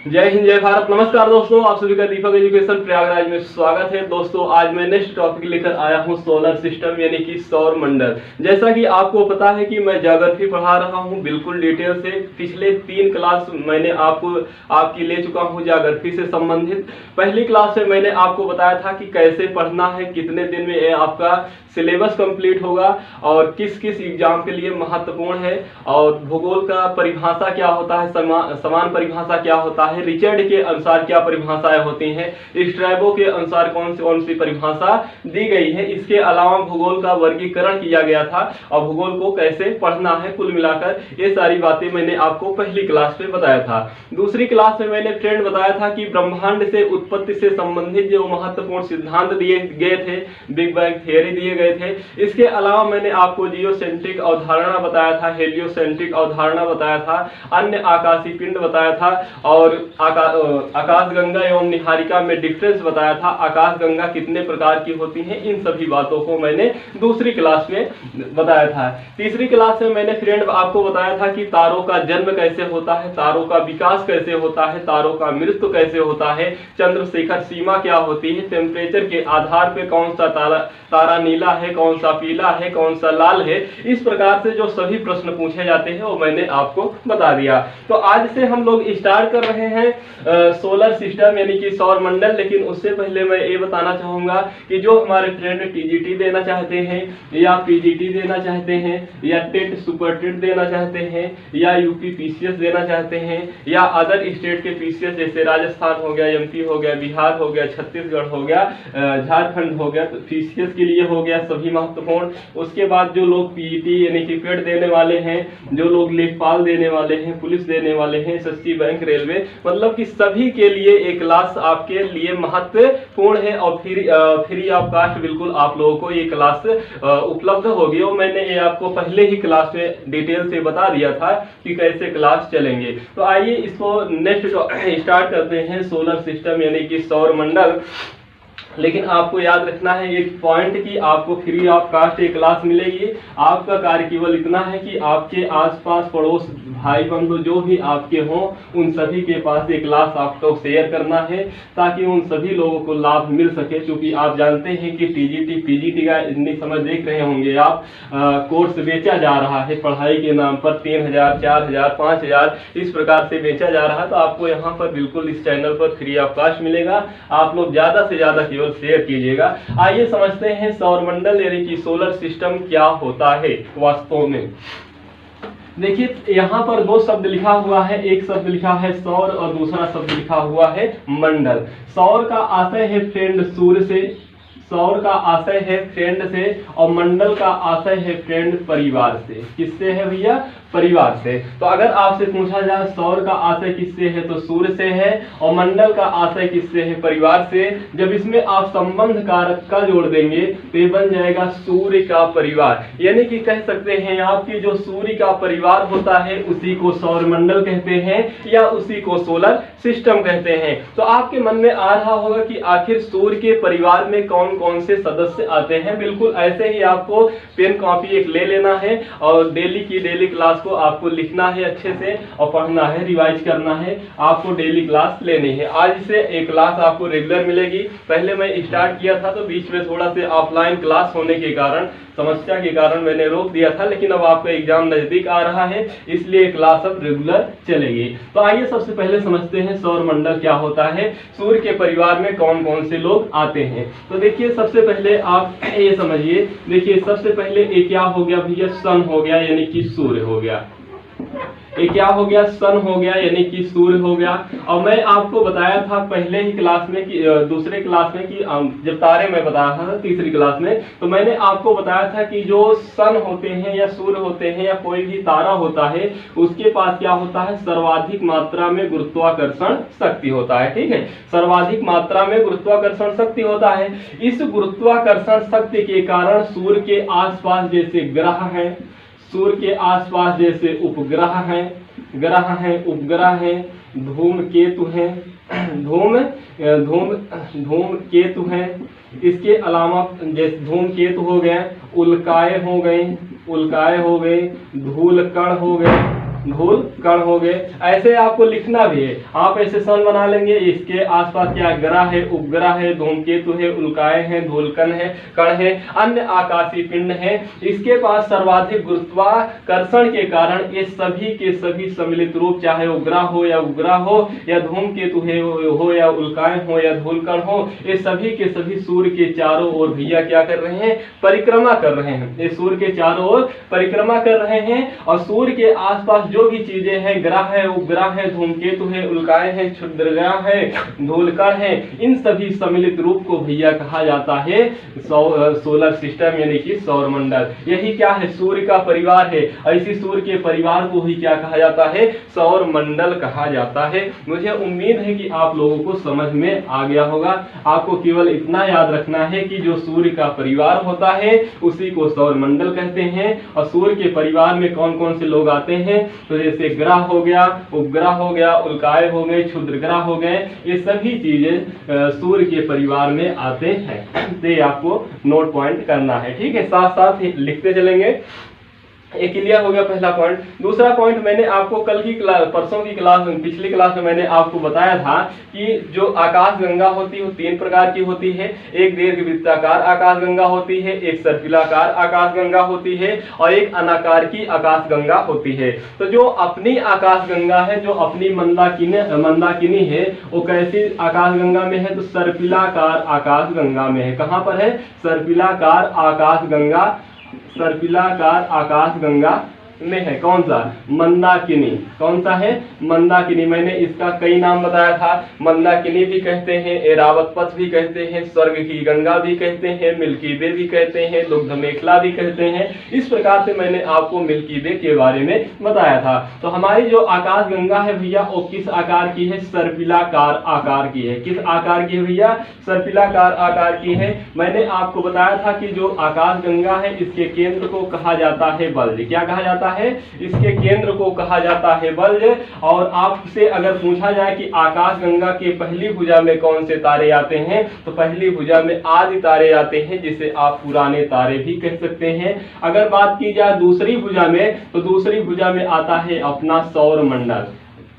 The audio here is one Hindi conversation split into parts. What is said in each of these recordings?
जय हिंद जय भारत। नमस्कार दोस्तों, आप सभी का दीपक एजुकेशन प्रयागराज में स्वागत है। दोस्तों आज मैं नेक्स्ट टॉपिक लेकर आया हूं सोलर सिस्टम यानी कि सौर मंडल। जैसा कि आपको पता है कि मैं ज्योग्राफी पढ़ा रहा हूं बिल्कुल डिटेल से। पिछले 3 क्लास मैंने आपकी ले चुका हूं ज्योग्राफी से संबंधित। पहली क्लास में मैंने आपको बताया था कि कैसे पढ़ना है, कितने दिन में आपका सिलेबस कंप्लीट होगा और किस किस एग्जाम के लिए महत्वपूर्ण है, और भूगोल का परिभाषा क्या होता है, समान परिभाषा क्या होता है, रिचर्ड के अनुसार क्या परिभाषाएं होती हैं, स्ट्रैबो के अनुसार कौन सी परिभाषा दी गई है। इसके अलावा भूगोल का वर्गीकरण किया गया था और भूगोल को कैसे पढ़ना है, कुल मिलाकर ये सारी बातें मैंने आपको पहली क्लास में बताया था। दूसरी क्लास में मैंने फ्रेंड बताया था कि ब्रह्मांड से उत्पत्ति से संबंधित जो महत्वपूर्ण सिद्धांत दिए गए थे, बिग बैंग थियरी दिए गए थे। इसके अलावा मैंने आपको जियोसेंट्रिक अवधारणा बताया था, हेलियोसेंट्रिक अवधारणा बताया था, अन्य आकाशीय पिंड बताया था और आकाशगंगा एवं निहारिका में डिफरेंस बताया था। आकाशगंगा कितने प्रकार की होती हैं, इन सभी बातों को मैंने दूसरी क्लास में बताया था। तीसरी क्लास में मैंने फ्रेंड आपको बताया था कि तारों का जन्म कैसे होता है, तारों का विकास कैसे होता है, तारों का मृत्यु कैसे होता है, चंद्रशेखर सीमा क्या होती है, टेम्परेचर के आधार पर कौन सा तारा नीला है, कौन सा पीला है, कौन सा लाल है। इस प्रकार से जो सभी प्रश्न पूछे जाते हैं वो मैंने आपको बता दिया। तो आज से हम लोग स्टार्ट कर रहे हैं सोलर सिस्टम यानी कि सौर मंडल। लेकिन उससे पहले मैं ये बताना चाहूंगा कि जो हमारे फ्रेंड टीजीटी देना चाहते हैं या पीजीटी देना चाहते हैं या टेट सुपर टेट देना चाहते हैं या यूपी पीसीएस देना चाहते हैं या अदर स्टेट के पीसीएस जैसे राजस्थान हो गया, एमपी हो गया, बिहार हो गया, छत्तीसगढ़ हो गया, झारखंड हो गया, तो पीसीएस के लिए हो गया सभी महत्वपूर्ण। उसके बाद जो लोग पीईटी यानी कि पेट देने वाले हैं, जो लोग लेखपाल देने वाले हैं, पुलिस देने वाले हैं, एसएससी, बैंक, रेलवे, मतलब कि सभी के लिए एक क्लास आपके लिए महत्वपूर्ण है और फ्री ऑफ कास्ट बिल्कुल आप लोगों को ये क्लास उपलब्ध होगी। और मैंने ये आपको पहले ही क्लास में डिटेल से बता दिया था कि कैसे क्लास चलेंगे। तो आइए इसको नेक्स्ट स्टार्ट करते हैं, सोलर सिस्टम यानी कि सौर मंडल। लेकिन आपको याद रखना है एक पॉइंट कि आपको फ्री ऑफ कास्ट एक क्लास मिलेगी। आपका कार्य केवल इतना है कि आपके आसपास पड़ोस भाई बंधु जो भी आपके हों उन सभी के पास एक क्लास आपको शेयर करना है ताकि उन सभी लोगों को लाभ मिल सके। क्योंकि आप जानते हैं कि टीजीटी पीजीटी का इतनी समय देख रहे होंगे आप, कोर्स बेचा जा रहा है पढ़ाई के नाम पर 3000, 4000, 5000 इस प्रकार से बेचा जा रहा है। तो आपको यहाँ पर बिल्कुल इस चैनल पर फ्री ऑफ कास्ट मिलेगा। आप लोग ज्यादा से ज्यादा केवल शेयर कीजिएगा। आइए समझते हैं सौरमंडल यानी कि सोलर सिस्टम क्या होता है वास्तव में। देखिए यहाँ पर 2 शब्द लिखा हुआ है, एक शब्द लिखा है सौर और दूसरा शब्द लिखा हुआ है मंडल। सौर का आशय है फ्रेंड सूर्य से, सौर का आशय है फ्रेंड से, और मंडल का आशय है फ्रेंड परिवार से। किससे है भैया? परिवार से। तो अगर आपसे पूछा जाए सौर का आशय किससे है तो सूर्य से है, और मंडल का आशय किससे है? परिवार से। जब इसमें आप संबंध कारक का जोड़ देंगे तो ये बन जाएगा सूर्य का परिवार। यानी कि कह सकते हैं आपकी जो सूर्य का परिवार होता है उसी को सौर मंडल कहते हैं या उसी को सोलर सिस्टम कहते हैं। तो आपके मन में आ रहा होगा कि आखिर सूर्य के परिवार में कौन कौन से सदस्य आते हैं। बिल्कुल ऐसे ही आपको पेन कॉपी एक ले लेना है और डेली की डेली क्लास को आपको लिखना है अच्छे से और पढ़ना है, रिवाइज करना है। आपको डेली क्लास लेनी है। आज से एक क्लास आपको रेगुलर मिलेगी। पहले मैं स्टार्ट किया था तो बीच में थोड़ा से ऑफलाइन क्लास होने के कारण, समस्या के कारण मैंने रोक दिया था। लेकिन अब आपका एग्जाम नजदीक आ रहा है इसलिए क्लास अब रेगुलर चलेगी। तो आइए सबसे पहले समझते हैं सौर मंडल क्या होता है, सूर्य के परिवार में कौन कौन से लोग आते हैं। तो देखिए सबसे पहले आप ये समझिए, देखिए सबसे पहले ये क्या हो गया भैया? सन हो गया यानी कि सूर्य हो गया। ये क्या हो गया? सन हो गया यानी कि सूर्य हो गया। और मैं आपको बताया था पहले ही क्लास में कि दूसरे क्लास में कि जब तारे मैं बताया था तीसरी क्लास में, तो मैंने आपको बताया था कि जो सन होते हैं या सूर्य होते हैं या कोई भी तारा होता है उसके पास क्या होता है? सर्वाधिक मात्रा में गुरुत्वाकर्षण शक्ति होता है। ठीक है, सर्वाधिक मात्रा में गुरुत्वाकर्षण शक्ति होता है। इस गुरुत्वाकर्षण शक्ति के कारण सूर्य के आसपास जैसे ग्रह हैं, सूर्य के आसपास जैसे उपग्रह हैं, ग्रह हैं, उपग्रह हैं, धूमकेतु हैं, धूमकेतु हैं। इसके अलावा जैसे धूमकेतु हो गए, उल्काएं हो गए, धूल कण हो गए, धूल कण हो गए। ऐसे आपको लिखना भी है, आप ऐसे सन बना लेंगे, इसके आसपास क्या ग्रह है, उपग्रह है, धूमकेतु है, उल्काएं हैं, धूलकण है, कण है, अन्य आकाशीय पिंड है। इसके पास सर्वाधिक गुरुत्वाकर्षण के कारण ये सभी के सभी सम्मिलित रूप, चाहे वो ग्रह हो या उपग्रह हो या धूमकेतु हो या उल्काएं हो या धूलकण हो, ये सभी के सभी सूर्य के चारों ओर भैया क्या कर रहे हैं, परिक्रमा कर रहे हैं। ये सूर्य के चारों ओर परिक्रमा कर रहे हैं और सूर्य के आसपास जो भी चीजें हैं, ग्रह है, उपग्रह है, धूमकेतु है, उल्काएं हैं, क्षुद्रग्रह है, धूलकण है, इन सभी सम्मिलित रूप को भैया कहा जाता है सोलर सिस्टम यानी कि सौर मंडल। यही क्या है, सूर्य का परिवार है। ऐसी सूर्य के परिवार को ही क्या कहा जाता है, सौर मंडल कहा जाता है। मुझे उम्मीद है कि आप लोगों को समझ में आ गया होगा। आपको केवल इतना याद रखना है कि जो सूर्य का परिवार होता है उसी को सौर मंडल कहते हैं। और सूर्य के परिवार में कौन कौन से लोग आते हैं, तो जैसे ग्रह हो गया, उपग्रह हो गया, उल्काएं हो गए, क्षुद्रग्रह हो गए, ये सभी चीजें सूर्य के परिवार में आते हैं। तो आपको नोट पॉइंट करना है, ठीक है, साथ साथ लिखते चलेंगे। एक क्लियर हो गया पहला पॉइंट। दूसरा पॉइंट मैंने आपको कल की क्लास, परसों की क्लास में, पिछली क्लास में मैंने आपको बताया था कि जो आकाश गंगा होती है वो 3 प्रकार की होती है। एक दीर्घवृत्ताकार आकाश गंगा होती है, एक सर्पिलाकार आकाश गंगा होती है और एक अनाकार की आकाश गंगा होती है। तो जो अपनी आकाश गंगा है, जो अपनी मंदाकिनी है, वो कैसी आकाश गंगा में है, तो सर्पिलाकार आकाश गंगा में है। कहां पर है, सर्पिलाकार आकाश गंगा, सर्पिलाकार आकाश गंगा में है। कौन सा, मंदाकिनी। कौन सा है, मंदाकिनी। मैंने इसका कई नाम बताया था, मंदाकिनी भी कहते हैं, एरावत पथ भी कहते हैं, स्वर्ग की गंगा भी कहते हैं, मिल्की वे भी कहते हैं, दुग्ध मेखला भी कहते हैं। इस प्रकार से मैंने आपको मिल्की वे के बारे में बताया था। तो हमारी जो आकाश गंगा है भैया वो किस आकार की है, सर्पिलाकार आकार की है। किस आकार की है भैया, सर्पिलाकार आकार की है। मैंने आपको बताया था कि जो आकाश गंगा है इसके केंद्र को कहा जाता है बल्ज। क्या कहा जाता है, इसके केंद्र को कहा जाता है बल्ज। और आपसे अगर पूछा जाए कि आकाश गंगा के पहली भुजा में कौन से तारे आते हैं, तो पहली भुजा में आदि तारे आते हैं, जिसे आप पुराने तारे भी कह सकते हैं। अगर बात की जाए दूसरी भुजा में, तो दूसरी भुजा में आता है अपना सौर मंडल।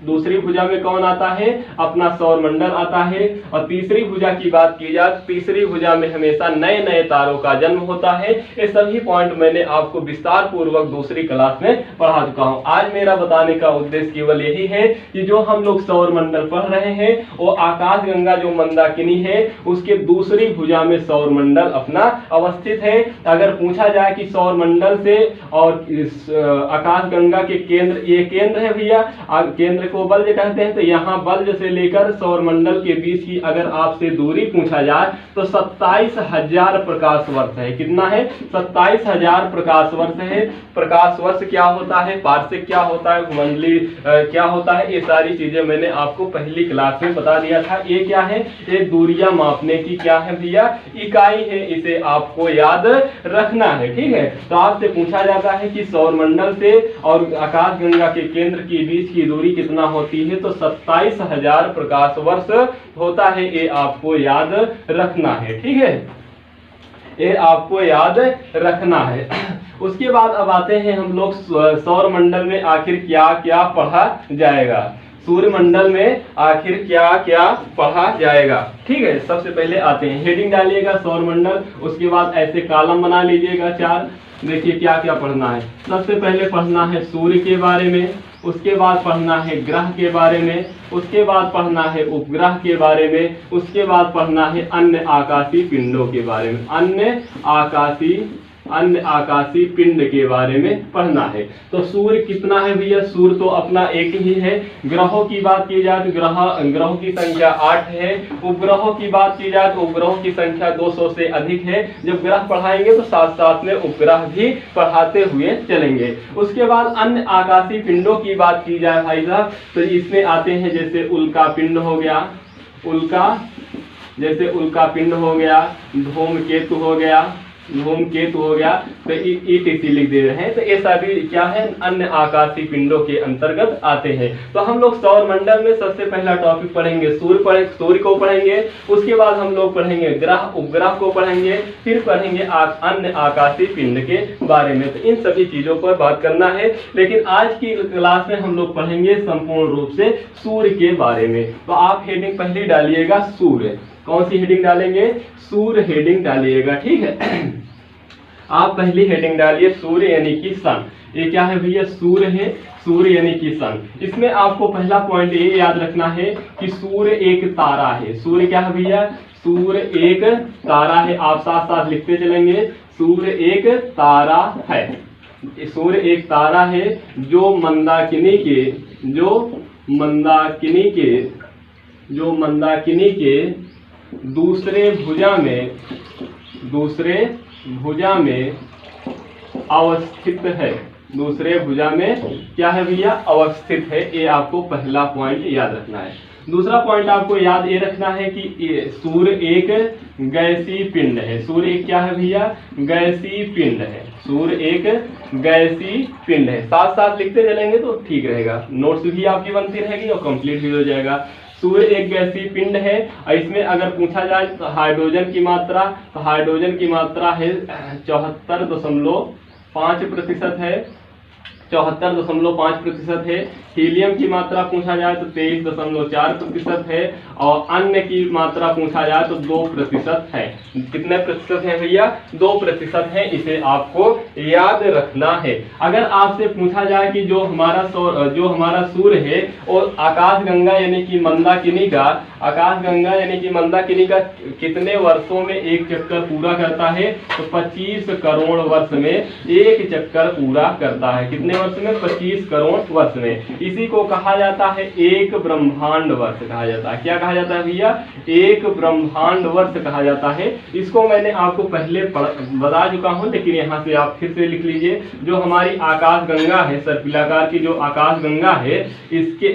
दूसरी भुजा में कौन आता है, अपना सौर मंडल आता है। और तीसरी भुजा की बात की जाए, तीसरी भुजा में हमेशा नए नए तारों का जन्म होता है। ये सभी पॉइंट मैंने आपको विस्तार पूर्वक दूसरी क्लास में पढ़ा चुका हूं। आज मेरा बताने का उद्देश्य केवल यही है कि जो हम लोग सौर मंडल पढ़ रहे हैं वो आकाश गंगा जो मंदाकिनी है उसके दूसरी भुजा में सौर मंडल अपना अवस्थित है। अगर पूछा जाए कि सौर मंडल से और इस आकाश गंगा के केंद्र, ये केंद्र है भैया, केंद्र को बल्ज कहते हैं। तो यहाँ बल्ज से लेकर सौर मंडल के बीच की अगर आपसे दूरी पूछा जाए तो 27,000 प्रकाश वर्ष है। कितना है, 27,000 प्रकाश वर्ष है। प्रकाश वर्ष क्या होता है, पार्सेक क्या होता है, मंडली क्या होता है, ये सारी चीजें मैंने आपको पहली क्लास में बता दिया था। ये क्या है, ये दूरियां मापने की क्या है भैया, इकाई है। इसे आपको याद रखना है, ठीक है। तो आपसे पूछा जाता है कि सौर मंडल से और आकाश गंगा के केंद्र के बीच की दूरी कितना होती है, तो 27,000 प्रकाश वर्ष होता है। ये आपको याद रखना है, ठीक है, ये आपको याद रखना है। उसके बाद अब आते हैं हम लोग सौर मंडल में आखिर क्या क्या पढ़ा जाएगा। सूर्य मंडल में आखिर क्या क्या पढ़ा जाएगा, ठीक है। सबसे पहले आते हैं, हेडिंग डालिएगा सौर मंडल, उसके बाद ऐसे कॉलम बना लीजिएगा 4। देखिए क्या क्या पढ़ना है। सबसे पहले पढ़ना है सूर्य के बारे में, उसके बाद पढ़ना है ग्रह के बारे में, उसके बाद पढ़ना है उपग्रह के बारे में, उसके बाद पढ़ना है अन्य आकाशीय पिंडों के बारे में, अन्य आकाशीय पिंड के बारे में पढ़ना है। तो सूर्य कितना है भैया, सूर्य तो अपना एक ही है। ग्रहों की बात की जाए तो ग्रहों की संख्या 8 है। उपग्रहों की बात की जाए तो उपग्रहों की संख्या 200 से अधिक है। जब ग्रह पढ़ाएंगे तो साथ साथ में उपग्रह भी पढ़ाते हुए चलेंगे। उसके बाद अन्य आकाशीय पिंडों की बात की जाए भाई साहब, तो इसमें आते हैं जैसे उल्का पिंड हो गया, उल्का पिंड हो गया, धूमकेतु हो गया, धूमकेतु हो गया, तो ETC लिख दे रहे हैं। तो ये सभी क्या है, अन्य आकाशीय पिंडों के अंतर्गत आते हैं। तो हम लोग सौर मंडल में सबसे पहला टॉपिक पढ़ेंगे सूर्य को पढ़ेंगे, उसके बाद हम लोग पढ़ेंगे ग्रह उपग्रह को पढ़ेंगे, फिर पढ़ेंगे अन्य आकाशीय पिंड के बारे में। तो इन सभी चीजों पर बात करना है, लेकिन आज की क्लास में हम लोग पढ़ेंगे संपूर्ण रूप से सूर्य के बारे में। तो आप हेडिंग पहले डालिएगा सूर्य। कौन सी हेडिंग डालेंगे, सूर्य हेडिंग डालिएगा, ठीक है। आप पहली हेडिंग डालिए सूर्य यानी कि सन। ये क्या है भैया, सूर्य है, सूर्य यानी कि सन। इसमें आपको पहला पॉइंट ये याद रखना है कि सूर्य एक तारा है। सूर्य क्या है भैया, सूर्य एक तारा है। आप साथ साथ लिखते चलेंगे, सूर्य एक तारा है। सूर्य एक तारा है जो मंदाकिनी के दूसरे भुजा में अवस्थित है। दूसरे भुजा में क्या है भैया, अवस्थित है। ये आपको पहला पॉइंट याद रखना है। दूसरा पॉइंट आपको याद ये रखना है कि सूर्य एक गैसीय पिंड है। सूर्य एक क्या है भैया, गैसीय पिंड है। सूर्य एक गैसीय पिंड है। साथ साथ लिखते चलेंगे तो ठीक रहेगा, नोट्स भी आपकी बनती रहेगी और कंप्लीट भी हो जाएगा। सूर्य एक गैसीय पिंड है और इसमें अगर पूछा जाए तो हाइड्रोजन की मात्रा, तो हाइड्रोजन की मात्रा है 74.5% है, 74.5% है। हीलियम की मात्रा पूछा जाए तो 23.4% है और अन्य की मात्रा पूछा जाए तो 2% है। कितने प्रतिशत है भैया, 2% है। इसे आपको याद रखना है। अगर आपसे पूछा जाए कि जो हमारा सूर्य है और आकाशगंगा यानी कि मंदाकिनी का कितने वर्षों में एक चक्कर पूरा करता है, तो 25 करोड़ वर्ष में एक चक्कर पूरा करता है। कितने वर्ष में, 25 करोड़ वर्ष में। इसी को कहा जाता है एक ब्रह्मांड वर्ष कहा जाता है। क्या कहा जाता है भैया, एक ब्रह्मांड वर्ष कहा जाता है। इसको मैंने आपको पहले बता चुका हूं, लेकिन यहाँ से आप फिर से लिख लीजिए। जो हमारी आकाशगंगा है, सर्पिलाकार की जो आकाशगंगा है, इसके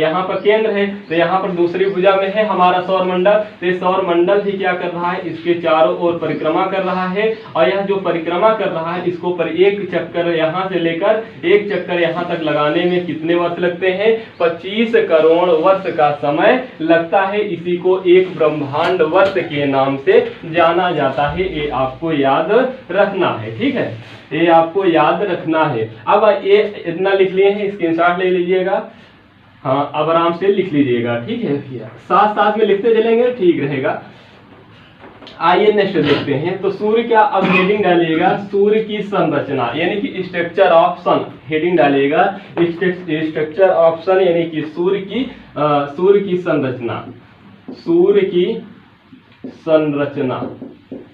यहाँ पर केंद्र है, तो यहाँ पर दूसरी भुजा में है हमारा सौरमंडल। तो सौर मंडल भी क्या कर रहा है, इसके चारों ओर परिक्रमा कर रहा है। और यह जो परिक्रमा कर रहा है, इसको पर एक चक्कर यहाँ से लेकर एक चक्कर यहाँ तक लगाने में कितने वर्ष लगते हैं, 25 करोड़ वर्ष का समय लगता है। इसी को एक ब्रह्मांड वर्ष के नाम से जाना जाता है। ये आपको याद रखना है, ठीक है, ये आपको याद रखना है। अब ये इतना लिख लिए हैं, स्क्रीनशॉट ले लीजिएगा। हाँ, अब आराम से लिख लीजिएगा, ठीक है भैया, साथ साथ में लिखते चलेंगे, ठीक रहेगा। आइए नेक्स्ट देखते हैं। तो सूर्य क्या, अब हेडिंग डालिएगा सूर्य की संरचना यानी कि स्ट्रक्चर ऑफ सन। हेडिंग डालिएगा स्ट्रक्चर ऑफ सन यानी कि सूर्य की संरचना।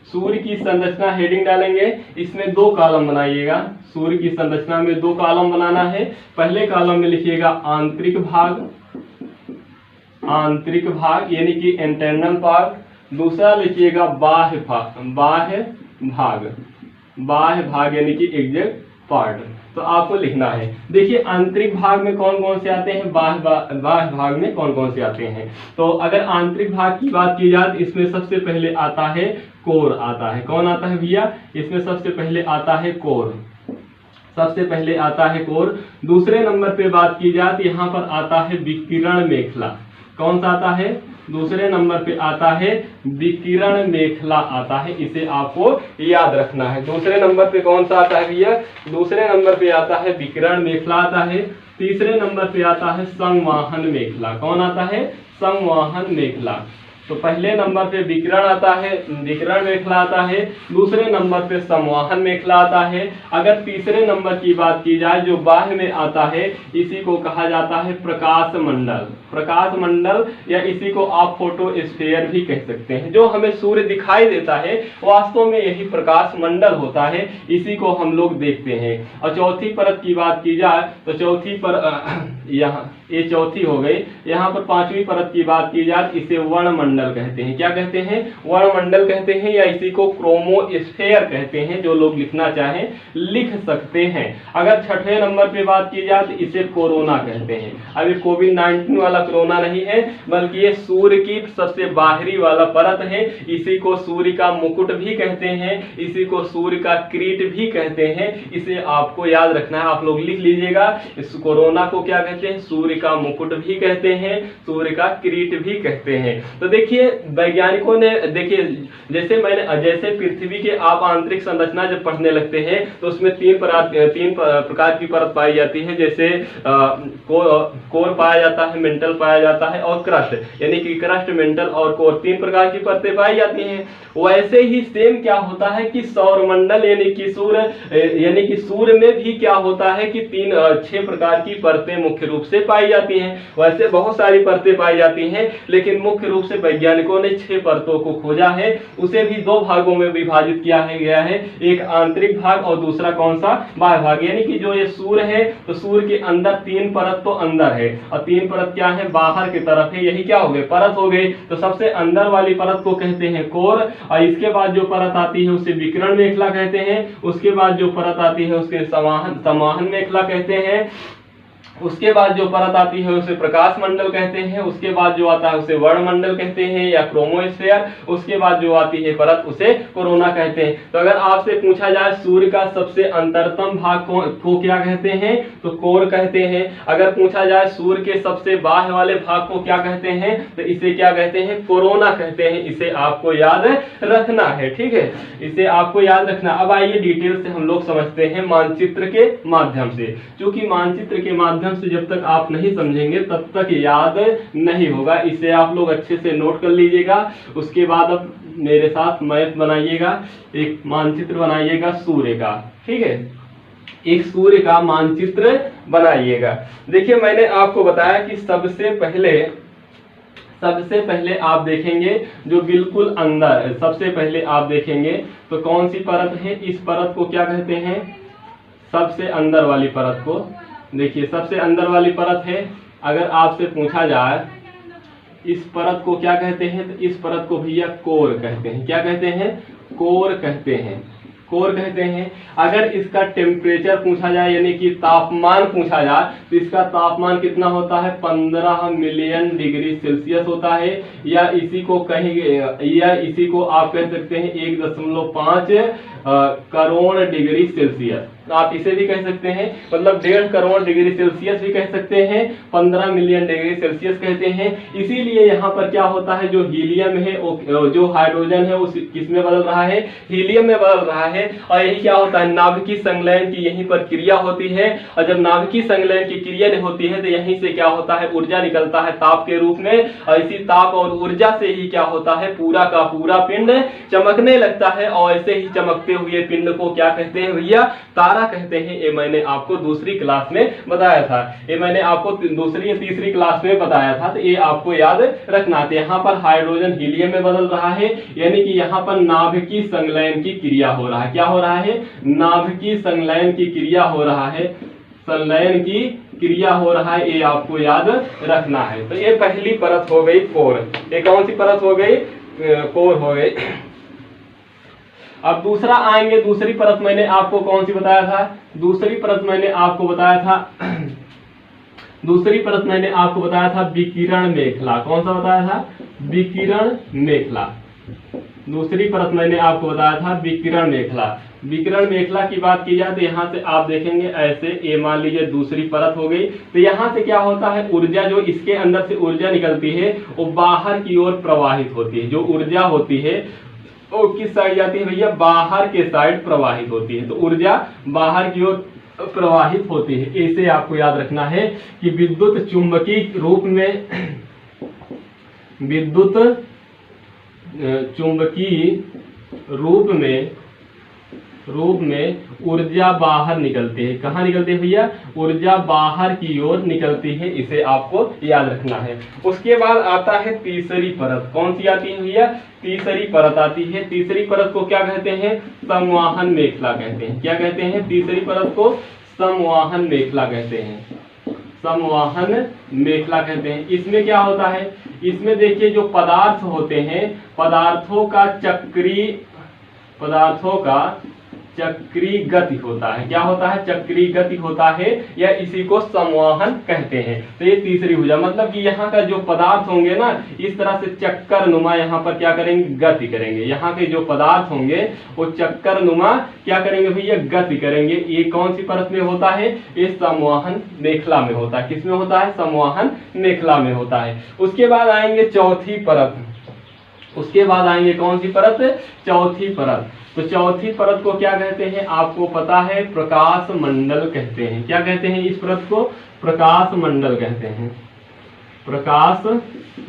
सूर्य की संरचना हेडिंग डालेंगे। इसमें 2 कॉलम बनाइएगा। सूर्य की संरचना में 2 कॉलम बनाना है। पहले कॉलम में लिखिएगा आंतरिक भाग यानी कि इंटरनल पार्ट। दूसरा लिखिएगा बाह्य भाग यानी कि एग्जैक्ट पार्ट। तो आपको लिखना है, देखिए आंतरिक भाग में कौन कौन से आते हैं, बाह्य भाग में कौन कौन से आते हैं। तो अगर आंतरिक भाग की बात की जाए तो इसमें सबसे पहले आता है कोर आता है। कौन आता है भैया, इसमें सबसे पहले आता है कोर। दूसरे नंबर पे बात की जाए तो यहाँ पर आता है विकिरण मेखला। कौन सा आता है, दूसरे नंबर पे आता है विकिरण मेखला आता है। इसे आपको याद रखना है। दूसरे नंबर पे कौन सा आता है भैया, दूसरे नंबर पे आता है विकिरण मेखला आता है। तीसरे नंबर पे आता है संवहन मेखला। कौन आता है, संवहन मेखला। तो पहले नंबर पे विकिरण मेखला आता है। दूसरे नंबर पे संवहन मेखला आता है। अगर तीसरे नंबर की बात की जाए जो बाह्य में आता है, इसी को कहा जाता है प्रकाश मंडल या इसी को आप फोटोस्फीयर भी कह सकते हैं। जो हमें सूर्य दिखाई देता है वास्तव में यही प्रकाश मंडल होता है। इसी को हम लोग देखते हैं। और चौथी परत की बात की जाए तो चौथी पर यहाँ ये चौथी हो गई। यहाँ पर 5वीं परत की बात की जाए इसे वर्णमंडल कहते हैं। क्या कहते हैं, वर्णमंडल कहते हैं या इसी को क्रोमोस्फेयर कहते हैं। जो लोग लिखना चाहें लिख सकते हैं। अगर 6वें नंबर पे बात की जाए तो इसे कोरोना कहते हैं। अभी कोविड-19 वाला कोरोना नहीं है, बल्कि ये सूर्य की सबसे बाहरी वाला परत है। इसी को सूर्य का मुकुट भी कहते हैं, इसी को सूर्य का किरीट भी कहते हैं। इसे आपको याद रखना है, आप लोग लिख लीजिएगा। इस कोरोना को क्या कहते हैं? सूर्य का मुकुट भी कहते हैं, सूर्य का किरीट भी कहते हैं। तो देखिए वैज्ञानिकों ने, देखिए जैसे पृथ्वी के आप आंतरिक संरचना जब पढ़ने लगते हैं तो उसमें तीन प्रकार की परत पाई जाती है। जैसे कोर पाया जाता है, मेंटल पाया जाता है और क्रस्ट, यानी कि क्रस्ट, मेंटल और कोर, तीन प्रकार की परतें पाई जाती हैं। वैसे ही सेम क्या होता है कि सौरमंडल यानी कि सूर्य में भी क्या होता है कि 6 प्रकार की परतें मुख्य रूप से पाई जाती हैं। वैसे बहुत सारी परतें पाई जाती हैं, लेकिन मुख्य रूप से वैज्ञानिकों ने 6 परतों को खोजा है। उसे भी 2 भागों में विभाजित किया गया है, एक आंतरिक भाग और दूसरा कौन सा? बाह्य भाग। यानी कि जो ये सूर्य है तो सूर्य के अंदर 3 परत तो अंदर है और 3 परत क्या है? बाहर की तरफ है। यही क्या हो गए? परत हो गई। तो सबसे अंदर वाली परत को कहते हैं कोर, और इसके बाद जो परत आती है उसे विकिरण मेखला कहते हैं। उसके बाद जो परत आती है उसके संवहन मेखला कहते हैं। उसके बाद जो परत आती है उसे प्रकाश मंडल कहते हैं। उसके बाद जो आता है उसे वर्णमंडल कहते हैं या क्रोमोस्फेयर। उसके बाद जो आती है परत उसे कोरोना कहते हैं। तो अगर आपसे पूछा जाए सूर्य का सबसे अंतरतम भाग को क्या कहते हैं, तो कोर कहते हैं। अगर पूछा जाए सूर्य के सबसे बाह्य वाले भाग को क्या कहते हैं, तो इसे क्या कहते हैं? कोरोना कहते हैं। इसे आपको याद रखना है, ठीक है, इसे आपको याद रखना। अब आइए डिटेल से हम लोग समझते हैं मानचित्र के माध्यम से। क्योंकि मानचित्र के माध्यम से जब तक आप नहीं समझेंगे तब तक याद नहीं होगा। इसे आप लोग अच्छे से नोट कर लीजिएगा। उसके बाद अब मेरे साथ मैप बनाइएगा, एक मानचित्र बनाइएगा सूर्य का, ठीक है, एक सूर्य का मानचित्र बनाइएगा। देखिए मैंने आपको बताया कि सबसे पहले आप देखेंगे जो बिल्कुल अंदर, सबसे पहले आप देखेंगे तो कौन सी परत है? इस परत को क्या कहते हैं? सबसे अंदर वाली परत को। देखिए सबसे अंदर वाली परत है। अगर आपसे पूछा जाए इस परत को क्या कहते हैं, तो इस परत को भैया कोर कहते हैं। क्या कहते हैं? कोर कहते हैं, कोर कहते हैं। अगर इसका टेम्परेचर पूछा जाए यानी कि तापमान पूछा जाए तो इसका तापमान कितना होता है? 15 मिलियन डिग्री सेल्सियस होता है, या इसी को आप कह सकते हैं 1.5 करोड़ डिग्री सेल्सियस। आप इसे भी कह सकते हैं, मतलब 1.5 करोड़ डिग्री सेल्सियस भी कह सकते हैं, 15 मिलियन डिग्री सेल्सियस कहते हैं। इसीलिए यहाँ पर क्या होता है, जो हीलियम है, जो हाइड्रोजन है, उस किस में बदल रहा है? हीलियम में बदल रहा है। और यही क्या होता है? नाभिकीय संलयन की यहीं पर क्रिया होती है। और जब नाभिकीय संलयन की क्रिया होती है तो यहीं से क्या होता है? ऊर्जा निकलता है ताप के रूप में। और इसी ताप और ऊर्जा से ही क्या होता है? पूरा का पूरा पिंड चमकने लगता है। और ऐसे ही चमकते हुए पिंड को क्या कहते हैं भैया? तारा कहते हैं। ये मैंने आपको दूसरी क्लास में बताया था, ये मैंने आपको दूसरी या तीसरी क्लास में बताया था। तो ये आपको याद रखना है। यहाँ पर हाइड्रोजन हीलियम में बदल रहा है, यानी कि यहाँ पर नाभिकीय संलयन की क्रिया हो रहा है। क्या हो रहा है? नाभिकीय संलयन की क्रिया हो रहा है, संलयन की क्रिया हो रहा है। ये आपको याद रखना है। तो ये पहली परत हो गई कोर। ये कौन सी परत हो गई? कोर हो गई। अब दूसरा आएंगे, दूसरी परत मैंने आपको कौन सी बताया था? दूसरी परत मैंने आपको बताया था विकिरण मेखला। कौन सा बताया था? विकिरण मेखला। दूसरी परत मैंने आपको बताया था विकिरण मेखला। विकिरण मेखला की बात की जाए तो यहाँ से आप देखेंगे ऐसे, ये मान लीजिए दूसरी परत हो गई। तो यहाँ से क्या होता है? ऊर्जा, जो इसके अंदर से ऊर्जा निकलती है वो बाहर की ओर प्रवाहित होती है। जो ऊर्जा होती है वो किस साइड जाती है भैया? बाहर के साइड प्रवाहित होती है। तो ऊर्जा बाहर की ओर प्रवाहित होती है। इसे आपको याद रखना है कि विद्युत चुंबकीय रूप में ऊर्जा बाहर निकलती है। कहाँ निकलती है भैया? ऊर्जा बाहर की ओर निकलती है। इसे आपको याद रखना है। उसके बाद आता है तीसरी परत। कौन सी आती है भैया? तीसरी परत आती है। तीसरी परत को क्या कहते हैं? संवहन मेखला कहते हैं। क्या कहते हैं? तीसरी परत को संवहन मेखला कहते हैं। संवहन मेखला कहते हैं। इसमें क्या होता है? इसमें देखिए जो पदार्थ होते हैं, पदार्थों का चक्रीय गति होता है। क्या होता है? चक्रीय गति होता है, या इसी को संवहन कहते हैं। तो ये तीसरी भुजा, मतलब कि यहाँ का जो पदार्थ होंगे ना, इस तरह से चक्कर नुमा यहाँ पर क्या करेंगे? गति करेंगे। यहाँ के जो पदार्थ होंगे वो चक्कर नुमा क्या करेंगे भैया? गति करेंगे। ये कौन सी परत में होता है? ये संवहन मेखला में होता है। किसमें होता है? संवहन मेखला में होता है। उसके बाद आएंगे चौथी परत। उसके बाद आएंगे कौन सी परत? चौथी परत। तो चौथी परत को क्या कहते हैं? आपको पता है, प्रकाश मंडल कहते हैं। क्या कहते हैं इस परत को? प्रकाश मंडल कहते हैं। प्रकाश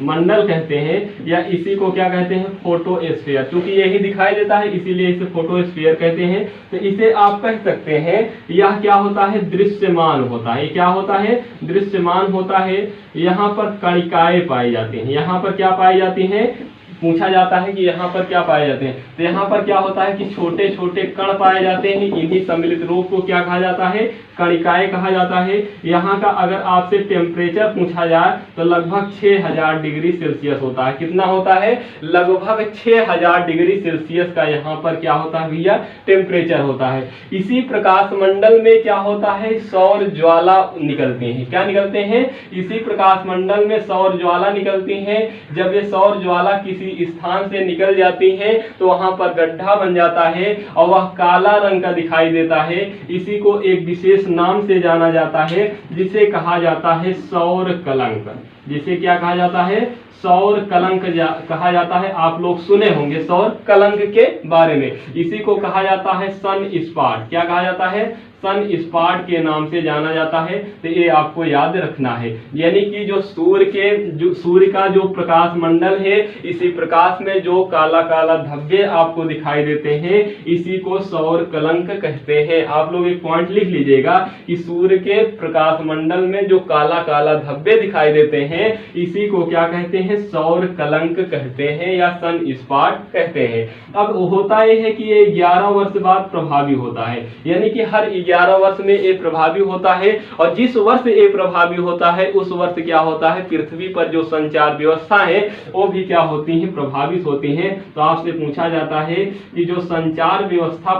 मंडल कहते हैं, या इसी को क्या कहते हैं? फोटोस्फीयर। क्योंकि यही दिखाई देता है इसीलिए इसे फोटोस्फीयर कहते हैं। तो इसे आप कह सकते हैं यह क्या होता है? दृश्यमान होता है। क्या होता है? दृश्यमान होता है। यहाँ पर कणिकाएं पाई जाती हैं। यहाँ पर क्या पाई जाती हैं? पूछा जाता है कि यहाँ पर क्या पाए जाते हैं। तो यहाँ पर क्या होता है कि छोटे छोटे कण पाए जाते हैं। इन्हीं सम्मिलित रूप को क्या कहा जाता है? कणिकाएं कहा जाता है। यहाँ का अगर आपसे टेम्परेचर पूछा जाए तो लगभग 6000 डिग्री सेल्सियस होता है। कितना होता है? लगभग 6000 डिग्री सेल्सियस का यहाँ पर क्या होता है भैया? टेम्परेचर होता है। इसी प्रकाश मंडल में क्या होता है? सौर ज्वाला निकलती है। क्या निकलते हैं? इसी प्रकाश मंडल में सौर ज्वाला निकलती हैं। जब ये सौर ज्वाला किसी स्थान से निकल जाती है तो वहां पर गड्ढा बन जाता है और वह काला रंग का दिखाई देता है। इसी को एक विशेष नाम से जाना जाता है, जिसे कहा जाता है सौर कलंक। जिसे क्या कहा जाता है? सौर कलंक कहा जाता है। आप लोग सुने होंगे सौर कलंक के बारे में। इसी को कहा जाता है सन स्पॉट। क्या कहा जाता है? सन स्पॉट के नाम से जाना जाता है। तो ये आपको याद रखना है। यानी कि जो सूर्य का जो प्रकाश मंडल है, इसी प्रकाश में जो काला काला धब्बे आपको दिखाई देते हैं, इसी को सौर कलंक कहते हैं। आप लोग एक पॉइंट लिख लीजिएगा कि सूर्य के प्रकाश मंडल में जो काला काला धब्बे दिखाई देते हैं, इसी को क्या कहते हैं? सौर कलंक कहते हैं, या सन स्पॉट कहते हैं। अब होता यह है कि ये 11 वर्ष बाद प्रभावी होता है। यानी कि हर 11 वर्ष में ये प्रभावी होता है, और जिस वर्ष ये प्रभावी होता है उस वर्ष क्या होता है? पृथ्वी पर जो संचार व्यवस्था है वो भी क्या होती है? प्रभावित होती है। तो आपसे पूछा जाता है कि जो संचार व्यवस्था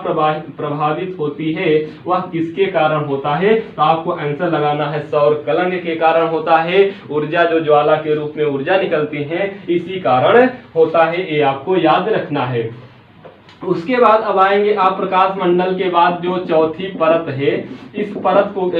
प्रभावित होती है वह किसके कारण होता है? तो आपको आंसर लगाना है सौर कलंक के कारण होता है। ऊर्जा जो ज्वाला के रूप में ऊर्जा निकलती है, इसी कारण होता है। ये आपको याद रखना है। उसके बाद अब आएंगे आप प्रकाश मंडल के बाद जो चौथी परत है, इस परत को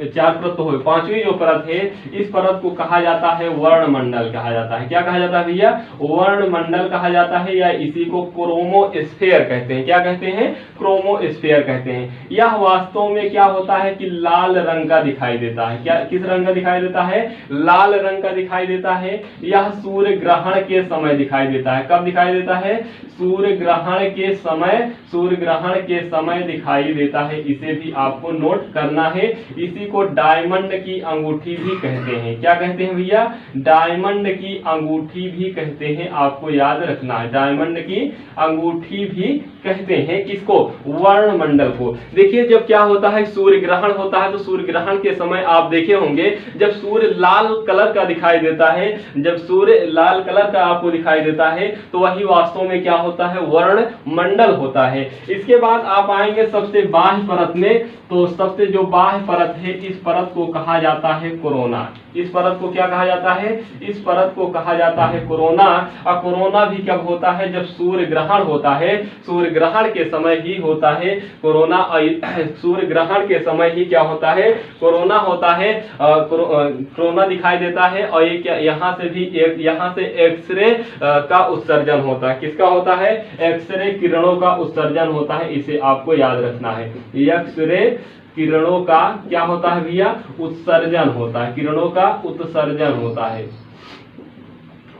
4 परत तो हो, 5वीं जो परत है, इस परत को कहा जाता है वर्ण मंडल कहा जाता है। क्या कहा जाता है भैया? वर्ण मंडल कहा जाता है, या इसी को क्रोमोस्फीयर कहते हैं। क्या कहते हैं? क्रोमोस्फीयर कहते हैं। यह वास्तव में क्या होता है कि लाल रंग का दिखाई देता है। क्या किस रंग का दिखाई देता है? लाल रंग का दिखाई देता है। यह सूर्य ग्रहण के समय दिखाई देता है। कब दिखाई देता है? सूर्य ग्रहण के समय। सूर्य ग्रहण के समय दिखाई देता है। इसे भी आपको नोट करना है। इसी को डायमंड की अंगूठी भी कहते हैं। क्या कहते हैं भैया? डायमंड की अंगूठी भी कहते हैं। आपको याद रखना है, डायमंड की अंगूठी भी कहते हैं। किसको? वर्ण मंडल को। देखिए जब क्या होता है, सूर्य ग्रहण होता है, तो सूर्य ग्रहण के समय आप देखे होंगे जब सूर्य लाल कलर का दिखाई देता है, जब सूर्य लाल कलर का आपको दिखाई देता है, तो वही वास्तव में क्या होता है? वर्ण मंडल होता है। इसके बाद आप आएंगे सबसे बाह्य परत में। तो सबसे जो बाह्य परत है, इस परत को कहा जाता है कोरोना। इस परत को क्या कहा जाता है? इस परत को कहा जाता है कोरोना। और कोरोना भी कब होता है? जब सूर्य ग्रहण होता है। सूर्य ग्रहण के समय ही होता है कोरोना। सूर्य ग्रहण के समय ही क्या होता है? कोरोना होता है। कोरोना दिखाई देता है। और ये क्या, यहाँ से भी यहाँ से एक्सरे का उत्सर्जन होता है। किसका होता है? एक्सरे किरणों का उत्सर्जन होता है। इसे आपको याद रखना है। एक्सरे किरणों का क्या होता है भैया? उत्सर्जन होता है। किरणों का उत्सर्जन होता है।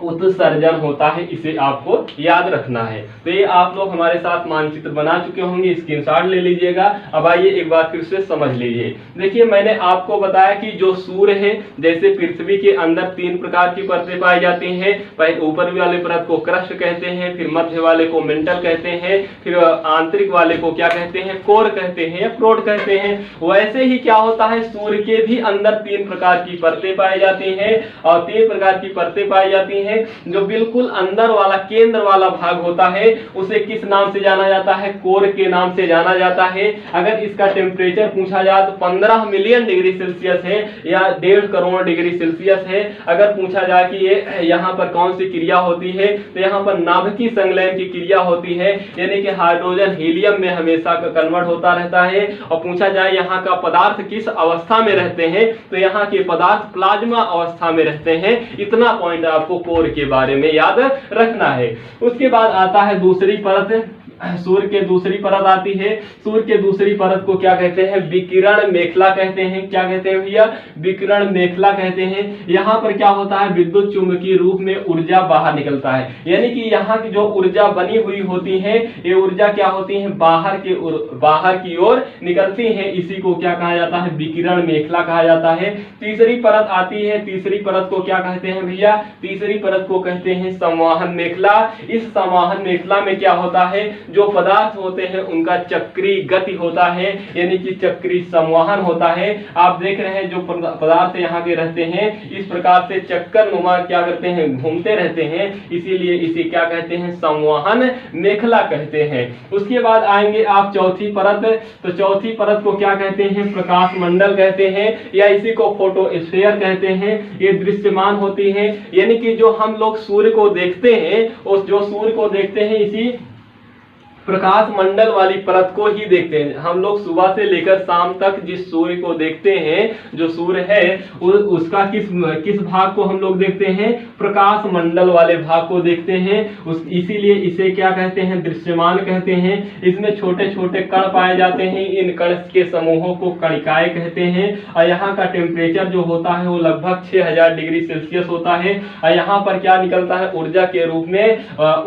उत्सर्जन होता है। इसे आपको याद रखना है। तो ये आप लोग हमारे साथ मानचित्र बना चुके होंगे, स्क्रीनशॉट ले लीजिएगा। अब आइए एक बार फिर से समझ लीजिए। देखिए मैंने आपको बताया कि जो सूर्य है, जैसे पृथ्वी के अंदर 3 प्रकार की परतें पाई जाती हैं। पहले ऊपर वाले परत को क्रस्ट कहते हैं, फिर मध्य वाले को मेंटल कहते हैं, फिर आंतरिक वाले को क्या कहते हैं? कोर कहते हैं या प्रोड कहते हैं। वैसे ही क्या होता है, सूर्य के भी अंदर 3 प्रकार की परतें पाई जाती हैं। और 3 प्रकार की परतें पाई जाती हैं। हैं, जो बिल्कुल अंदर वाला केंद्र वाला भाग होता है उसे किस नाम से जाना जाता है? कोर के नाम से जाना जाता है। अगर इसका टेम्परेचर पूछा जाए तो 15 मिलियन डिग्री सेल्सियस है या 1.5 करोड़ डिग्री सेल्सियस है। अगर पूछा जाए कि ये यहाँ पर कौन सी क्रिया होती है तो यहाँ पर नाभिकीय संलयन की क्रिया होती है, यानी कि हाइड्रोजन हीलियम में हमेशा कन्वर्ट होता रहता है। और पूछा जाए यहाँ का पदार्थ किस अवस्था में रहते हैं तो यहाँ के पदार्थ प्लाज्मा अवस्था में रहते हैं। इतना पॉइंट आपको कोर के बारे में याद रखना है। उसके बाद आता है दूसरी परत, सूर्य के दूसरी परत आती है। सूर्य के दूसरी परत को क्या कहते हैं? विकिरण मेखला कहते हैं। क्या कहते हैं भैया? विकिरण मेखला कहते हैं। यहाँ पर क्या होता है? विद्युत चुंबकीय रूप में ऊर्जा बाहर निकलता है, यानी कि यहाँ की जो ऊर्जा बनी हुई होती है ये ऊर्जा क्या होती है? बाहर की ओर निकलती है। इसी को क्या कहा जाता है? विकिरण मेखला कहा जाता है। तीसरी परत आती है। तीसरी परत को क्या कहते हैं भैया? तीसरी परत को कहते हैं संवहन मेखला। इस संवहन मेखला में क्या होता है? जो पदार्थ होते हैं उनका चक्रीय गति होता है, यानी कि चक्रीय संवहन होता है। आप देख रहे हैं जो पदार्थ यहाँ के रहते हैं इस प्रकार से चक्कर नुमा क्या करते हैं? घूमते रहते हैं, इसीलिए इसे क्या कहते हैं? संवहन मेखला कहते हैं। उसके बाद आएंगे आप चौथी परत। तो चौथी परत को क्या कहते हैं? प्रकाश मंडल कहते हैं या इसी को फोटोस्फीयर कहते हैं। ये दृश्यमान होती है, यानी कि जो हम लोग सूर्य को देखते हैं उस जो सूर्य को देखते हैं इसी प्रकाश मंडल वाली परत को ही देखते हैं। हम लोग सुबह से लेकर शाम तक जिस सूर्य को देखते हैं, जो सूर्य है उसका किस भाग को हम लोग देखते हैं? प्रकाश मंडल वाले भाग को देखते हैं। इसीलिए इसे क्या कहते हैं? दृश्यमान कहते हैं। इसमें छोटे छोटे कण पाए जाते हैं, इन कण के समूहों को कणिकाएं कहते हैं। और यहाँ का टेम्परेचर जो होता है वो लगभग 6000 डिग्री सेल्सियस होता है। और यहाँ पर क्या निकलता है? ऊर्जा के रूप में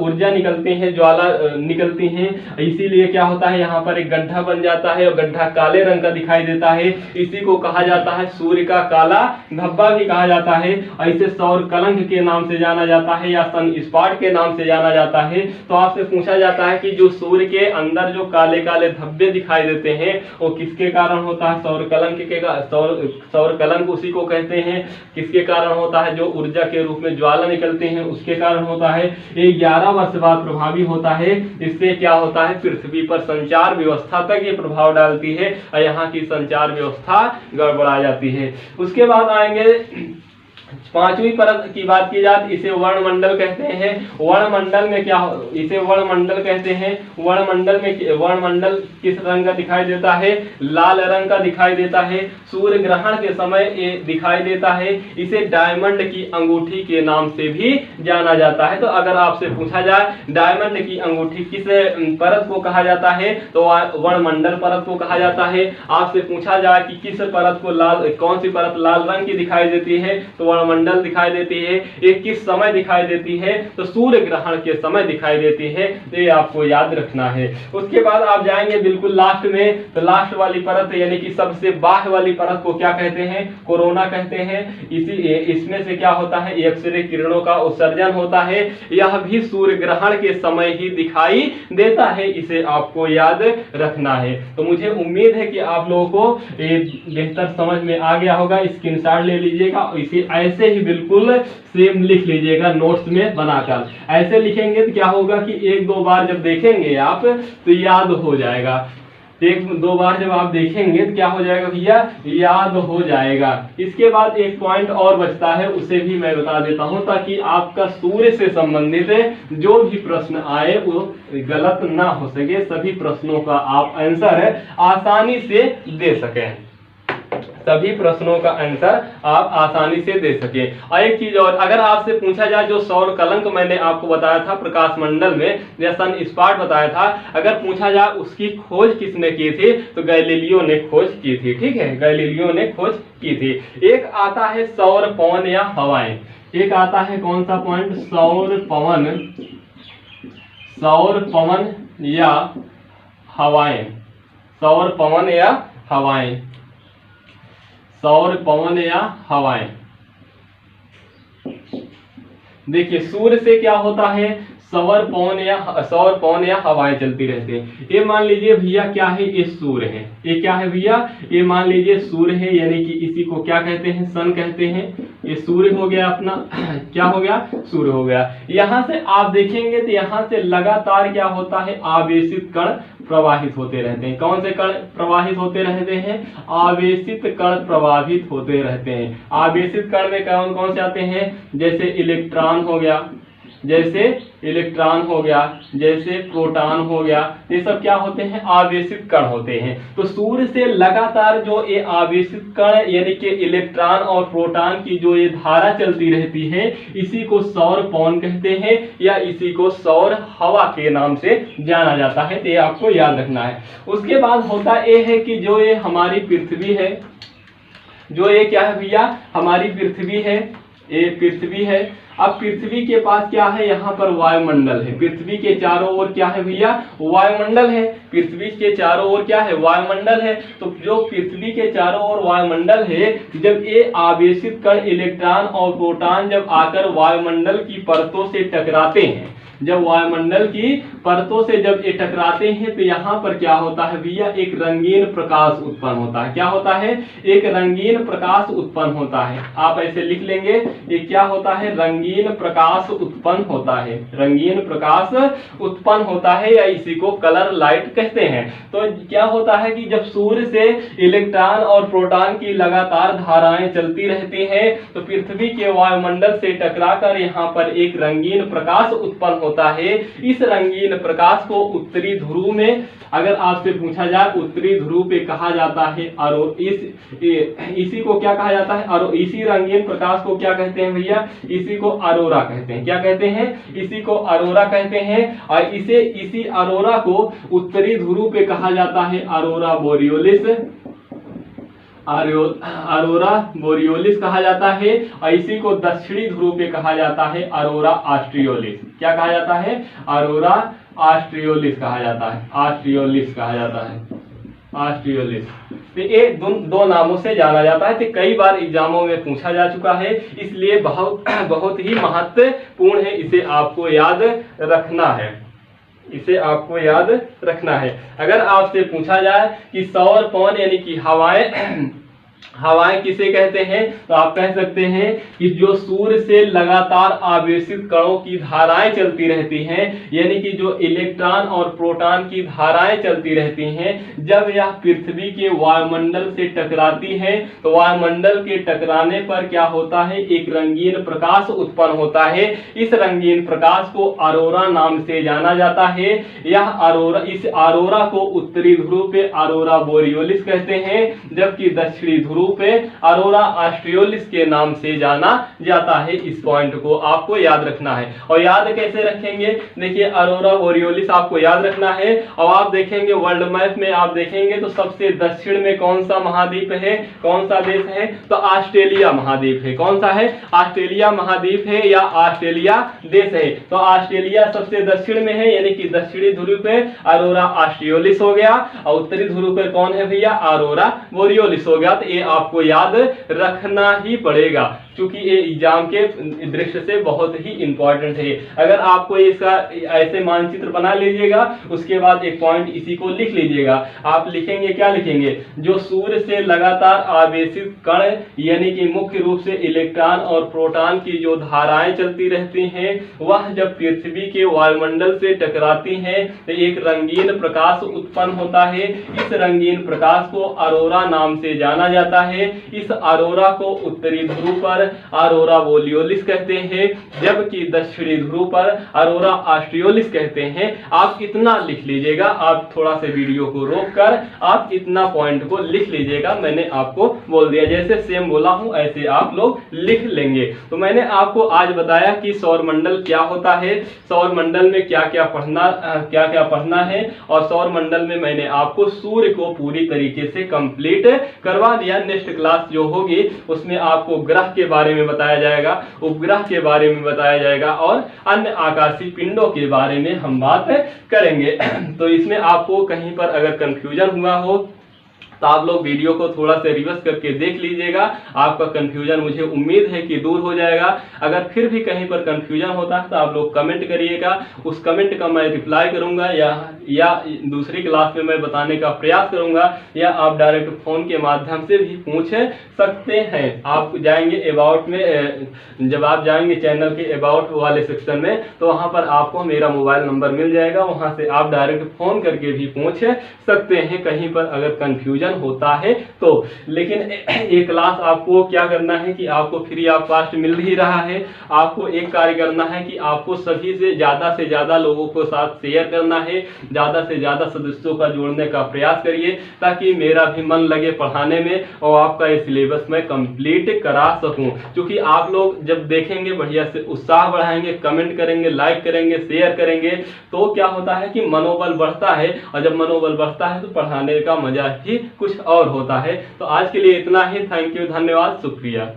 ऊर्जा निकलती है, ज्वाला निकलती है। इसीलिए क्या होता है? यहाँ पर एक गड्ढा बन जाता है और गड्ढा काले रंग का दिखाई देता है। इसी को कहा जाता है सूर्य का काला धब्बा भी कहा जाता है। और इसे सौर कलंक के नाम से जाना जाता है या सन स्पॉट के नाम से जाना जाता है। तो आपसे पूछा जाता है कि जो सूर्य के अंदर जो काले काले धब्बे दिखाई देते हैं वो किसके कारण होता है? सौर कलंक के सौर कलंक उसी को कहते हैं। किसके कारण होता है? जो ऊर्जा के रूप में ज्वाला निकलते हैं उसके कारण होता है। ये 11 वर्ष बाद प्रभावी होता है। इससे क्या होता है? पृथ्वी पर संचार व्यवस्था तक ये प्रभाव डालती है और यहाँ की संचार व्यवस्था गड़बड़ा जाती है। उसके बाद आएंगे पांचवी परत की बात की जाए, इसे वर्णमंडल कहते हैं। वर्णमंडल में क्या इसे वर्णमंडल कहते हैं। वर्णमंडल किस रंग का दिखाई देता है? लाल रंग का दिखाई देता है। सूर्य ग्रहण के समय ये दिखाई देता है। इसे डायमंड की अंगूठी के नाम से भी जाना जाता है। तो अगर आपसे पूछा जाए डायमंड की अंगूठी किस परत को कहा जाता है तो वर्णमंडल परत को कहा जाता है। आपसे पूछा जाए कि किस परत को कौन सी परत लाल रंग की दिखाई देती है तो वर्णमंडल दिखाई देती है। ये किस समय दिखाई देती है तो सूर्य ग्रहण के समय दिखाई देती है। तो ये आपको याद रखना है। उसके बाद आप जाएंगे बिल्कुल लास्ट में, तो लास्ट वाली परत यानी कि सबसे बाह्य वाली परत को क्या कहते हैं? कोरोना कहते हैं। इसमें से क्या होता है? एक्सरे किरणों का उत्सर्जन होता है। यह भी सूर्य ग्रहण के समय ही दिखाई देता है। इसे आपको याद रखना है। तो मुझे उम्मीद है कि आप लोगों को बेहतर समझ में आ गया होगा। स्क्रीनशॉट ले लीजिएगा, इसे ऐसे ही बिल्कुल सेम लिख लीजिएगा नोट्स में बनाकर। ऐसे लिखेंगे तो क्या होगा कि एक दो बार जब देखेंगे आप तो याद हो जाएगा। एक दो बार जब आप देखेंगे तो क्या हो जाएगा भैया? याद हो जाएगा। इसके बाद एक पॉइंट और बचता है, उसे भी मैं बता देता हूं ताकि आपका सूर्य से संबंधित जो भी प्रश्न आए वो गलत ना हो सके, सभी प्रश्नों का आप आंसर आसानी से दे सकें। सभी प्रश्नों का आंसर आप आसानी से दे सके। और एक चीज और, अगर आपसे पूछा जाए जो सौर कलंक मैंने आपको बताया था प्रकाश मंडल में या सन स्पॉट बताया था, अगर पूछा जाए उसकी खोज किसने की थी तो गैलीलियो ने खोज की थी। ठीक है, गैलीलियो ने खोज की थी। एक आता है सौर पवन या हवाएं। एक आता है कौन सा पॉइंट? सौर पवन या हवाएं। सौर पवन या हवाएं। सौर पवन या हवाएं। देखिए सूर्य से क्या होता है? सौर पवन या हवाएं चलती रहती हैं। ये मान लीजिए भैया क्या है, ये सूर्य है। ये क्या है भैया, ये मान लीजिए सूर्य है, यानी कि इसी को क्या कहते हैं, सन कहते हैं। ये सूर्य हो गया अपना क्या हो गया, सूर्य हो गया। यहां से आप देखेंगे तो यहां से लगातार क्या होता है, आवेशित कण प्रवाहित होते रहते हैं। कौन से कण प्रवाहित होते रहते हैं, आवेशित कण प्रवाहित होते रहते हैं। आवेशित कण में कौन कौन से आते हैं, जैसे इलेक्ट्रॉन हो गया, जैसे इलेक्ट्रॉन हो गया, जैसे प्रोटॉन हो गया, ये सब क्या होते हैं, आवेशित कण होते हैं। तो सूर्य से लगातार जो ये आवेशित कण यानी कि इलेक्ट्रॉन और प्रोटॉन की जो ये धारा चलती रहती है, इसी को सौर पवन कहते हैं या इसी को सौर हवा के नाम से जाना जाता है। तो ये आपको याद रखना है। उसके बाद होता ये है कि जो ये हमारी पृथ्वी है, जो ये क्या है भैया, हमारी पृथ्वी है, ये पृथ्वी है। अब पृथ्वी के पास क्या है, यहाँ पर वायुमंडल है। पृथ्वी के चारों ओर क्या है भैया, वायुमंडल है। पृथ्वी के चारों ओर क्या है, वायुमंडल है। तो जो पृथ्वी के चारों ओर वायुमंडल है, जब ये आवेशित कण इलेक्ट्रॉन और प्रोटॉन जब आकर वायुमंडल की परतों से टकराते हैं, जब वायुमंडल की परतों से जब ये टकराते हैं, तो यहाँ पर क्या होता है भैया, एक रंगीन प्रकाश उत्पन्न होता है। क्या होता है, एक रंगीन प्रकाश उत्पन्न होता है। आप ऐसे लिख लेंगे, ये क्या होता है, रंगीन प्रकाश उत्पन्न होता है। रंगीन प्रकाश उत्पन्न होता है या इसी को कलर लाइट कहते हैं। तो क्या होता है कि जब सूर्य से इलेक्ट्रॉन और प्रोटॉन की लगातार धाराएं चलती रहती हैं, तो पृथ्वी के वायुमंडल से टकराकर यहाँ पर एक रंगीन प्रकाश उत्पन्न होता है। इस रंगीन प्रकाश को उत्तरी ध्रुव में, अगर आपसे पूछा जाए, उत्तरी ध्रुव पे कहा जाता है इसी को क्या कहा जाता है, इसी रंगीन प्रकाश को क्या कहते हैं भैया, इसी को अरोरा कहते हैं। क्या कहते हैं, इसी को अरोरा कहते हैं। और इसी अरोरा को उत्तरी ध्रुव पे कहा जाता है अरोरा बोरियोलिस, अरोरा बोरियोलिस कहा जाता है। और इसी को दक्षिणी ध्रुव पे कहा जाता है अरोरा ऑस्ट्रियोलिस। क्या कहा जाता है, अरोरा ऑस्ट्रियोलिस कहा जाता है, ऑस्ट्रियोलिस कहा जाता है, ऑस्ट्रियोलिस। तो ये दो नामों से जाना जाता है। तो कई बार एग्जामों में पूछा जा चुका है, इसलिए बहुत ही महत्वपूर्ण है, इसे आपको याद रखना है, इसे आपको याद रखना है। अगर आपसे पूछा जाए कि सौर पवन यानी कि हवाएं किसे कहते हैं, तो आप कह सकते हैं कि जो सूर्य से लगातार आवेशित कणों की धाराएं चलती रहती हैं, यानी कि जो इलेक्ट्रॉन और प्रोटॉन की धाराएं चलती रहती हैं, जब यह पृथ्वी के वायुमंडल से टकराती है, तो वायुमंडल के टकराने पर क्या होता है, एक रंगीन प्रकाश उत्पन्न होता है। इस रंगीन प्रकाश को अरोरा नाम से जाना जाता है। यह अरोरा, इस अरोरा को उत्तरी ध्रुव पे अरोरा बोरियोलिस कहते हैं, जबकि दक्षिणी ध्रुव पे अरोरा ऑस्ट्रियोलिस के नाम से जाना जाता है। इस पॉइंट को आपको याद रखना है। और याद कैसे रखेंगे, देखिए अरोरा बोरियोलिस आपको याद रखना है। और आप देखेंगे वर्ल्ड मैप में, आप देखेंगे तो सबसे दक्षिण में कौन सा महाद्वीप है, कौन सा देश है, तो ऑस्ट्रेलिया महाद्वीप है। कौन सा है, ऑस्ट्रेलिया महाद्वीप है या ऑस्ट्रेलिया देश है। तो ऑस्ट्रेलिया सबसे दक्षिण में है, यानी कि दक्षिणी ध्रुव पे अरोरा ऑस्ट्रियोलिस हो गया, और उत्तरी ध्रुव पे कौन है भैया, अरोरा बोरियोलिस हो गया। तो ये आपको याद रखना ही पड़ेगा, क्योंकि ये एग्जाम के दृष्टि से बहुत ही इंपॉर्टेंट है। अगर आपको इसका ऐसे मानचित्र बना लीजिएगा, उसके बाद एक पॉइंट इसी को लिख लीजिएगा। आप लिखेंगे, क्या लिखेंगे, जो सूर्य से लगातार आवेशित कण यानी कि मुख्य रूप से इलेक्ट्रॉन और प्रोटॉन की जो धाराएं चलती रहती हैं, वह जब पृथ्वी के वायुमंडल से टकराती हैं, तो एक रंगीन प्रकाश उत्पन्न होता है। इस रंगीन प्रकाश को अरोरा नाम से जाना जाता है। इस अरोरा को उत्तरी ध्रुव पर अरोरा बोरियोलिस कहते हैं, जबकि दक्षिणी ध्रुव पर अरोरा ऑस्ट्रियोलिस कहते हैं। आप इतना लिख लीजिएगा, आप थोड़ा सा वीडियो को रोककर आप इतना पॉइंट को लिख लीजिएगा। मैंने आपको बोल दिया, जैसे सेम बोला हूं ऐसे आप लोग लिख लेंगे। तो मैंने आपको आज बताया कि सौर मंडल क्या होता है, सौर मंडल में क्या क्या पढ़ना है, और सौर मंडल में मैंने आपको सूर्य को पूरी तरीके से कंप्लीट करवा दिया। नेक्स्ट क्लास जो होगी उसमें आपको ग्रह के बारे में बताया जाएगा, उपग्रह के बारे में बताया जाएगा, और अन्य आकाशीय पिंडों के बारे में हम बात करेंगे। तो इसमें आपको कहीं पर अगर कंफ्यूजन हुआ हो तो आप लोग वीडियो को थोड़ा सा रिवर्स करके देख लीजिएगा, आपका कंफ्यूजन मुझे उम्मीद है कि दूर हो जाएगा। अगर फिर भी कहीं पर कंफ्यूजन होता है तो आप लोग कमेंट करिएगा, उस कमेंट का मैं रिप्लाई करूंगा या दूसरी क्लास में मैं बताने का प्रयास करूंगा, या आप डायरेक्ट फोन के माध्यम से भी पूछ सकते हैं। आप जाएंगे अबाउट में, जब आप जाएंगे चैनल के अबाउट वाले सेक्शन में तो वहां पर आपको मेरा मोबाइल नंबर मिल जाएगा, वहां से आप डायरेक्ट फोन करके भी पूछ सकते हैं कहीं पर अगर कंफ्यूजन होता है तो। लेकिन ये क्लास आपको क्या करना है कि आपको फ्री ऑफ कॉस्ट मिल ही रहा है, आपको एक कार्य करना है कि आपको सभी से ज्यादा लोगों को साथ शेयर करना है, ज्यादा से ज्यादा सदस्यों का जोड़ने का प्रयास करिए ताकि मेरा भी मन लगे पढ़ाने में और आपका ये सिलेबस मैं कंप्लीट करा सकूं। क्योंकि आप लोग जब देखेंगे बढ़िया से उत्साह बढ़ाएंगे, कमेंट करेंगे, लाइक करेंगे, शेयर करेंगे तो क्या होता है कि मनोबल बढ़ता है, और जब मनोबल बढ़ता है तो पढ़ाने का मजा ही कुछ और होता है। तो आज के लिए इतना ही। थैंक यू, धन्यवाद, शुक्रिया।